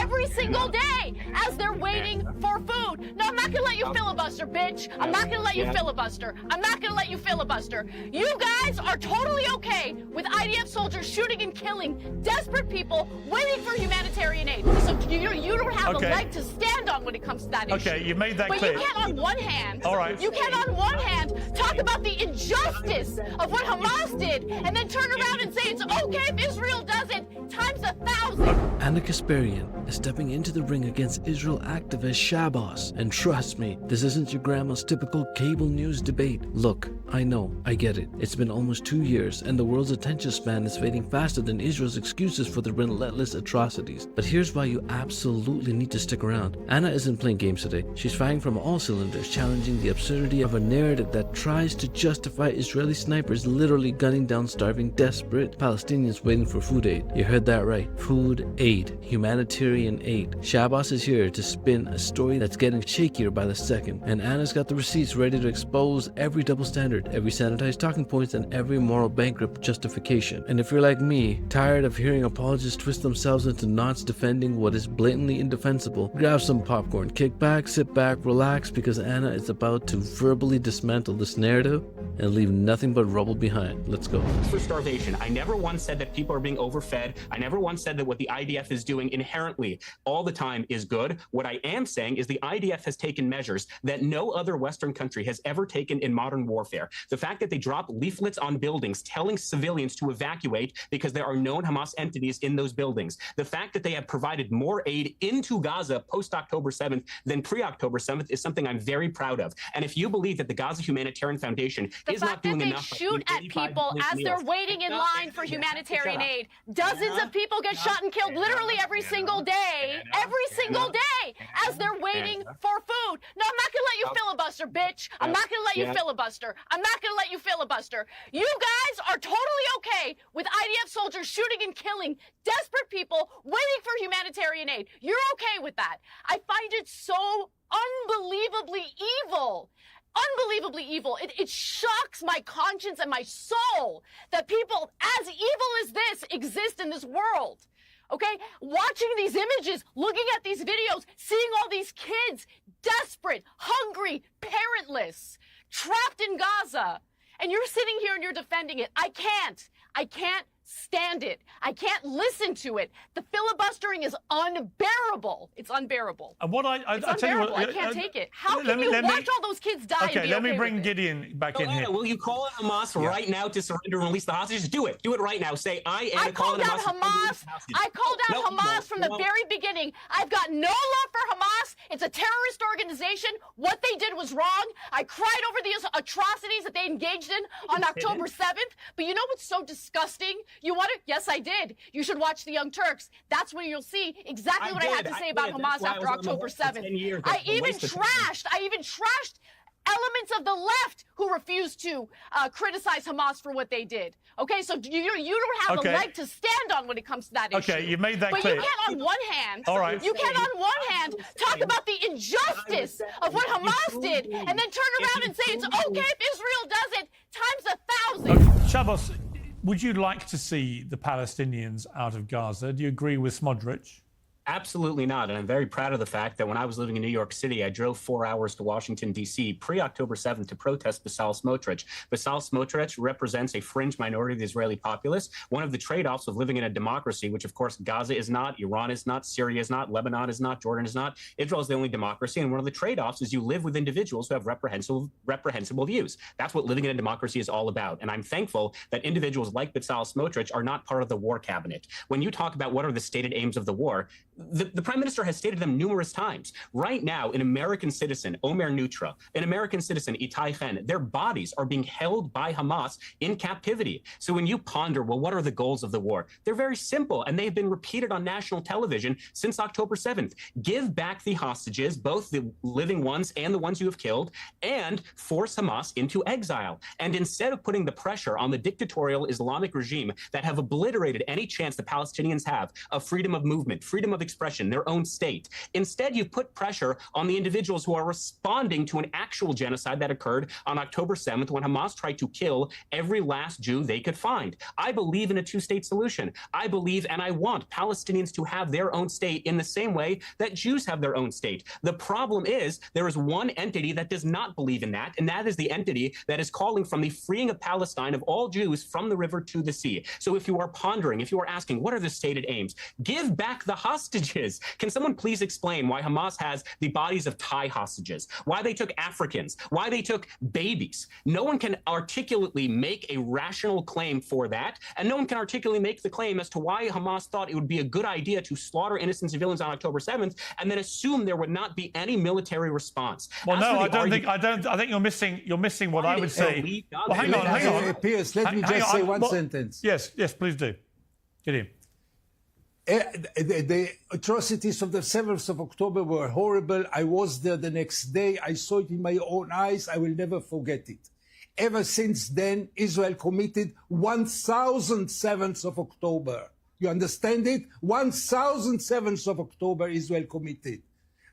every single day as they're waiting for food. No, I'm not gonna let you filibuster, bitch. I'm not gonna let you filibuster. I'm not gonna let you filibuster. You guys are totally okay with IDF soldiers shooting and killing desperate people waiting for humanitarian aid. So you don't have a leg to stand on when it comes to that issue. Okay, you made that clear. But you can't on one hand, you can't on one hand talk about the injustice of what Hamas did and then turn around and say it's okay if Israel does it times 1,000. Anna Kasparian is stepping into the ring against Israel activist Shabbos. And trust me, this isn't your grandma's typical cable news debate. Look, I know, I get it. It's been almost 2 years and the world's attention span is fading faster than Israel's excuses for the relentless atrocities. But here's why you absolutely need to stick around. Anna isn't playing games today. She's firing from all cylinders, challenging the absurdity of a narrative that tries to justify Israeli snipers literally gunning down starving, desperate Palestinians waiting for food aid. You heard that right. Food aid. Humanitarian aid. Shabbos is here to spin a story that's getting shakier by the second. And Anna's got the receipts ready to expose every double standard, every sanitized talking points, and every moral bankrupt justification. And if you're like me, tired of hearing apologists twist themselves into knots defending what is blatantly indefensible, grab some popcorn, kick back, sit back, relax, because Anna is about to verbally dismantle this narrative and leave nothing but rubble behind. Let's go. For starvation, I never once said that people are being overfed. I never once said that what the IDF is doing inherently all the time is good. What I am saying is the IDF has taken measures that no other Western country has ever taken in modern warfare. The fact that they drop leaflets on buildings telling civilians to evacuate because there are known Hamas entities in those buildings. The fact that they have provided more aid into Gaza post-October 7th than pre-October 7th is something I'm very proud of. And if you believe that the Gaza Humanitarian Foundation is not doing enough, the fact that they shoot at people as they're waiting in line for humanitarian aid. Dozens of people get shot and killed literally every single day. Every single day as they're waiting for food. No, I'm not gonna let you filibuster, bitch. I'm not gonna let you filibuster. I'm not gonna let you filibuster. You guys are totally okay with IDF soldiers shooting and killing desperate people waiting for humanitarian aid. You're okay with that. I find it so unbelievably evil. Unbelievably evil. It shocks my conscience and my soul that people as evil as this exist in this world. Okay? Watching these images, looking at these videos, seeing all these kids desperate, hungry, parentless, trapped in Gaza. And you're sitting here and you're defending it. I can't stand it. I can't listen to it. The filibustering is unbearable. It's unbearable. And what I tell you what, I can't take it. How can you watch all those kids die? Okay, let me bring Gideon back in here. Will you call on Hamas right now to surrender and release the hostages? Do it. Do it right now. Say, I called out Hamas. I called out Hamas from the very beginning. I've got no love for Hamas. It's a terrorist organization. What they did was wrong. I cried over the atrocities that they engaged in on October 7th. But you know what's so disgusting? You want to? Yes, I did. You should watch The Young Turks. That's where you'll see exactly what I had to say about Hamas after October 7th. I even trashed elements of the left who refused to criticize Hamas for what they did. Okay, so you don't have a leg to stand on when it comes to that issue. Okay, you made that But clear. you can't on one hand, you can't on one hand talk about the injustice of what Hamas did and then turn around and say it's okay if Israel does it times 1,000. Okay. Shabbos, would you like to see the Palestinians out of Gaza? Do you agree with Smotrich? Absolutely not. And I'm very proud of the fact that when I was living in New York City, I drove 4 hours to Washington, D.C. pre-October 7th to protest Bezalel Smotrich. Bezalel Smotrich represents a fringe minority of the Israeli populace. One of the trade-offs of living in a democracy, which of course Gaza is not, Iran is not, Syria is not, Lebanon is not, Jordan is not, Israel is the only democracy. And one of the trade-offs is you live with individuals who have reprehensible views. That's what living in a democracy is all about. And I'm thankful that individuals like Bezalel Smotrich are not part of the war cabinet. When you talk about what are the stated aims of the war, the Prime Minister has stated them numerous times. Right now, an American citizen, Omer Nutra, an American citizen, Itai Chen, their bodies are being held by Hamas in captivity. So when you ponder, well, what are the goals of the war? They're very simple, and they've been repeated on national television since October 7th. Give back the hostages, both the living ones and the ones you have killed, and force Hamas into exile. And instead of putting the pressure on the dictatorial Islamic regime that have obliterated any chance the Palestinians have of freedom of movement, freedom of expression, their own state. Instead, you've put pressure on the individuals who are responding to an actual genocide that occurred on October 7th when Hamas tried to kill every last Jew they could find. I believe in a two-state solution. I believe and I want Palestinians to have their own state in the same way that Jews have their own state. The problem is there is one entity that does not believe in that, and that is the entity that is calling from the freeing of Palestine of all Jews from the river to the sea. So if you are pondering, if you are asking, what are the stated aims? Give back the hostages. Can someone please explain why Hamas has the bodies of Thai hostages, why they took Africans, why they took babies? No one can articulately make a rational claim for that, and no one can articulately make the claim as to why Hamas thought it would be a good idea to slaughter innocent civilians on October 7th and then assume there would not be any military response. Well, no, I think you're missing what I would say. Well, hang on. Piers, let me just say one sentence. Yes, please do. Get in. The atrocities of the 7th of October were horrible. I was there the next day. I saw it in my own eyes. I will never forget it. Ever since then, Israel committed 1,000 7th of October. You understand it? 1,000 7th of October Israel committed.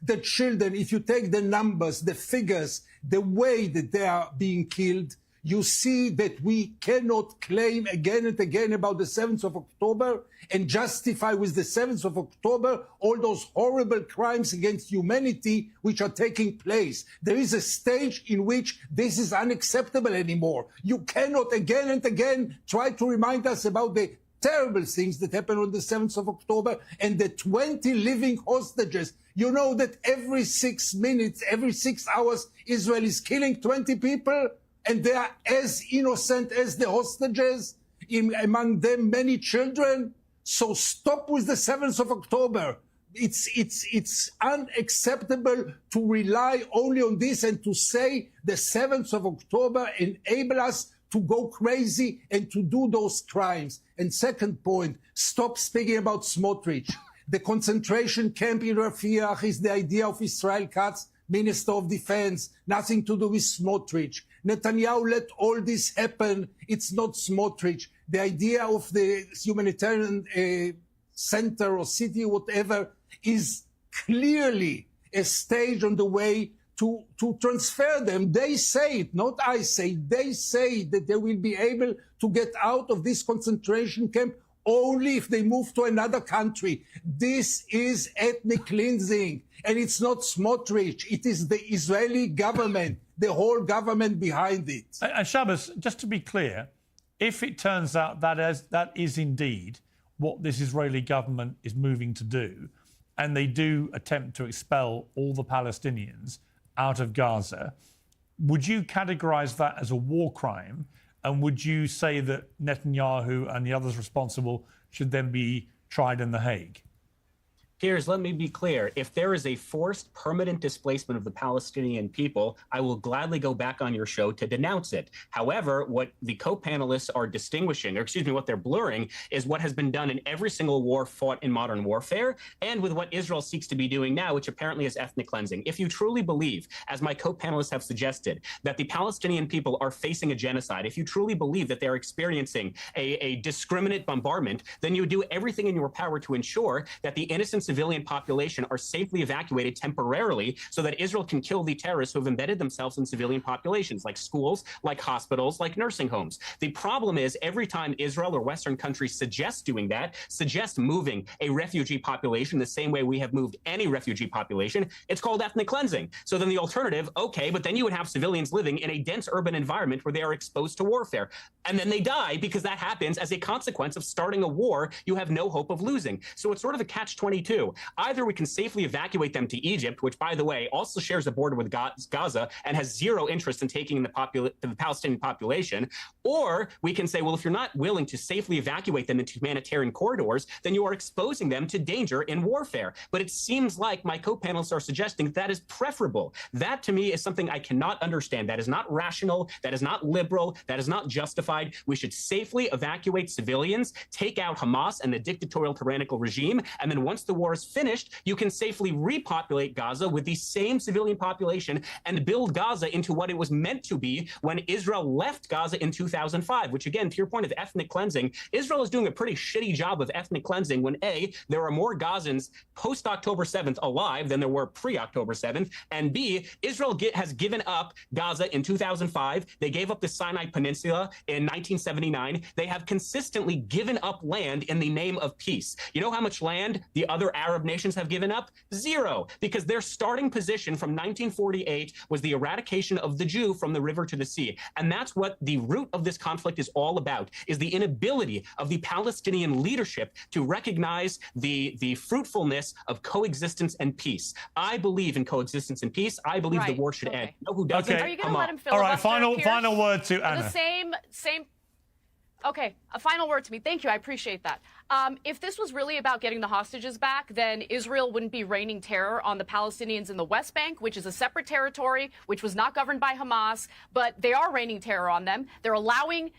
The children, if you take the numbers, the figures, the way that they are being killed, you see that we cannot claim again and again about the 7th of October and justify with the 7th of October all those horrible crimes against humanity which are taking place. There is a stage in which this is unacceptable anymore. You cannot again and again try to remind us about the terrible things that happened on the 7th of October and the 20 living hostages. You know that every 6 minutes, every 6 hours, Israel is killing 20 people? And they are as innocent as the hostages, among them many children. So stop with the 7th of October. It's unacceptable to rely only on this and to say the 7th of October enable us to go crazy and to do those crimes. And second point, stop speaking about Smotrich. The concentration camp in Rafiah is the idea of Israel Katz, Minister of Defense, nothing to do with Smotrich. Netanyahu let all this happen. It's not Smotrich. The idea of the humanitarian center or city, whatever, is clearly a stage on the way to transfer them. They say it, not I say. They say that they will be able to get out of this concentration camp only if they move to another country. This is ethnic cleansing, and it's not Smotrich. It is the Israeli government, the whole government behind it. And Shabbos, just to be clear, if it turns out that is indeed what this Israeli government is moving to do, and they do attempt to expel all the Palestinians out of Gaza, would you categorize that as a war crime? And would you say that Netanyahu and the others responsible should then be tried in The Hague? Piers, let me be clear. If there is a forced permanent displacement of the Palestinian people, I will gladly go back on your show to denounce it. However, what the co-panelists are distinguishing, or excuse me, what they're blurring, is what has been done in every single war fought in modern warfare, and with what Israel seeks to be doing now, which apparently is ethnic cleansing. If you truly believe, as my co-panelists have suggested, that the Palestinian people are facing a genocide, if you truly believe that they're experiencing a discriminate bombardment, then you would do everything in your power to ensure that the innocent civilian population are safely evacuated temporarily so that Israel can kill the terrorists who have embedded themselves in civilian populations, like schools, like hospitals, like nursing homes. The problem is every time Israel or Western countries suggest doing that, suggest moving a refugee population the same way we have moved any refugee population, it's called ethnic cleansing. So then the alternative, okay, but then you would have civilians living in a dense urban environment where they are exposed to warfare. And then they die because that happens as a consequence of starting a war you have no hope of losing. So it's sort of a catch-22. Either we can safely evacuate them to Egypt, which, by the way, also shares a border with Gaza and has zero interest in taking the Palestinian population, or we can say, well, if you're not willing to safely evacuate them into humanitarian corridors, then you are exposing them to danger in warfare. But it seems like my co-panelists are suggesting that is preferable. That, to me, is something I cannot understand. That is not rational. That is not liberal. That is not justified. We should safely evacuate civilians, take out Hamas and the dictatorial tyrannical regime, and then once the war war is finished, you can safely repopulate Gaza with the same civilian population and build Gaza into what it was meant to be when Israel left Gaza in 2005, which again, to your point of ethnic cleansing, Israel is doing a pretty shitty job of ethnic cleansing when A, there are more Gazans post-October 7th alive than there were pre-October 7th, and B, Israel has given up Gaza in 2005. They gave up the Sinai Peninsula in 1979. They have consistently given up land in the name of peace. You know how much land the other Arab nations have given up? Zero, because their starting position from 1948 was the eradication of the Jew from the river to the sea. And that's what the root of this conflict is all about, is the inability of the Palestinian leadership to recognize the fruitfulness of coexistence and peace. I believe in coexistence and peace. I believe the war should end. You know who doesn't? Okay. Are you going to let him filibuster? All right, final word to Anna. The same. Okay, a final word to me. Thank you. I appreciate that. If this was really about getting the hostages back, then Israel wouldn't be raining terror on the Palestinians in the West Bank, which is a separate territory, which was not governed by Hamas, but they are raining terror on them. They're allowing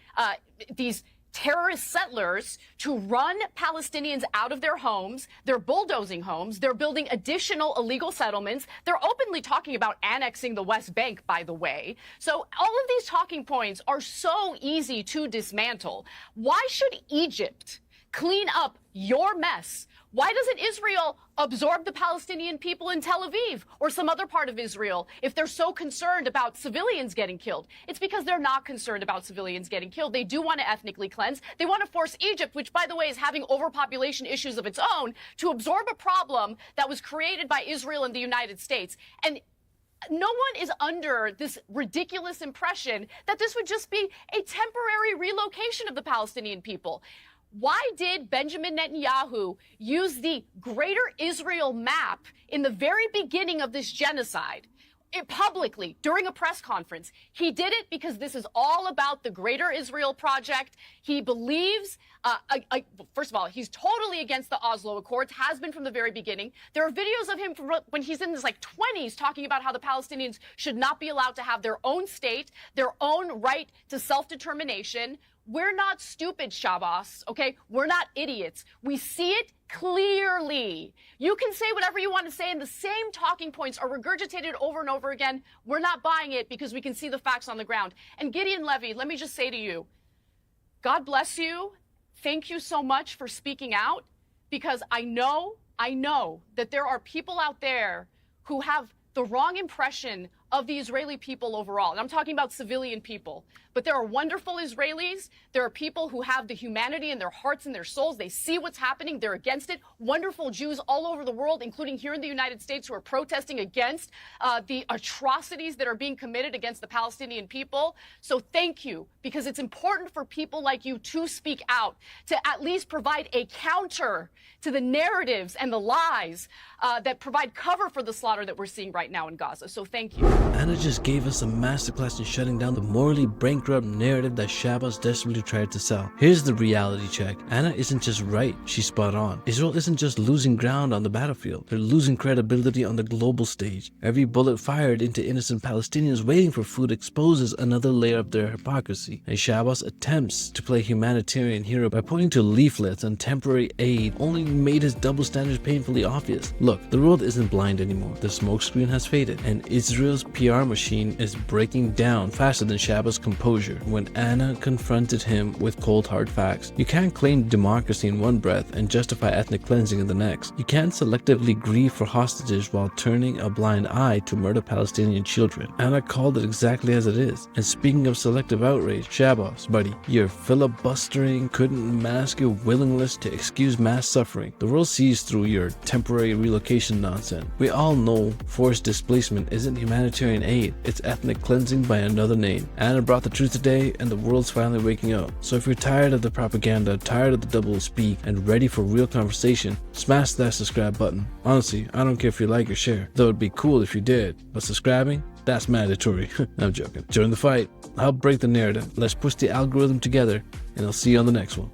these terrorist settlers to run Palestinians out of their homes. They're bulldozing homes. They're building additional illegal settlements. They're openly talking about annexing the West Bank, by the way. So all of these talking points are so easy to dismantle. Why should Egypt clean up your mess? Why doesn't Israel absorb the Palestinian people in Tel Aviv or some other part of Israel if they're so concerned about civilians getting killed? It's because they're not concerned about civilians getting killed. They do want to ethnically cleanse. They want to force Egypt, which, by the way, is having overpopulation issues of its own, to absorb a problem that was created by Israel and the United States. And no one is under this ridiculous impression that this would just be a temporary relocation of the Palestinian people. Why did Benjamin Netanyahu use the Greater Israel map in the very beginning of this genocide? Publicly, during a press conference. He did it because this is all about the Greater Israel Project. He believes, first of all, he's totally against the Oslo Accords, has been from the very beginning. There are videos of him from when he's in his 20s talking about how the Palestinians should not be allowed to have their own state, their own right to self-determination. We're not stupid, Shabbos, okay? We're not idiots. We see it clearly. You can say whatever you want to say, and the same talking points are regurgitated over and over again. We're not buying it because we can see the facts on the ground. And Gideon Levy, let me just say to you, God bless you. Thank you so much for speaking out, because I know that there are people out there who have the wrong impression of the Israeli people overall. And I'm talking about civilian people. But there are wonderful Israelis. There are people who have the humanity in their hearts and their souls. They see what's happening. They're against it. Wonderful Jews all over the world, including here in the United States, who are protesting against the atrocities that are being committed against the Palestinian people. So thank you, because it's important for people like you to speak out, to at least provide a counter to the narratives and the lies that provide cover for the slaughter that we're seeing right now in Gaza. So thank you. Anna just gave us a masterclass in shutting down the morally bankrupt narrative that Shabbos desperately tried to sell. Here's the reality check. Anna isn't just right, she's spot on. Israel isn't just losing ground on the battlefield, they're losing credibility on the global stage. Every bullet fired into innocent Palestinians waiting for food exposes another layer of their hypocrisy. And Shabbos attempts to play humanitarian hero by pointing to leaflets and temporary aid only made his double standards painfully obvious. Look, the world isn't blind anymore. The smokescreen has faded, and Israel's PR machine is breaking down faster than Shabbos' composure when Anna confronted him with cold hard facts. You can't claim democracy in one breath and justify ethnic cleansing in the next. You can't selectively grieve for hostages while turning a blind eye to murder Palestinian children. Anna called it exactly as it is. And speaking of selective outrage, Shabbos, buddy, your filibustering couldn't mask your willingness to excuse mass suffering. The world sees through your temporary relocation nonsense. We all know forced displacement isn't humanitarian aid, it's ethnic cleansing by another name. Anna brought the truth today, and the world's finally waking up. So if you're tired of the propaganda, tired of the double speak, and ready for real conversation, smash that subscribe button. Honestly, I don't care if you like or share, though it'd be cool if you did, but subscribing? That's mandatory. I'm joking. Join the fight. Help break the narrative. Let's push the algorithm together, and I'll see you on the next one.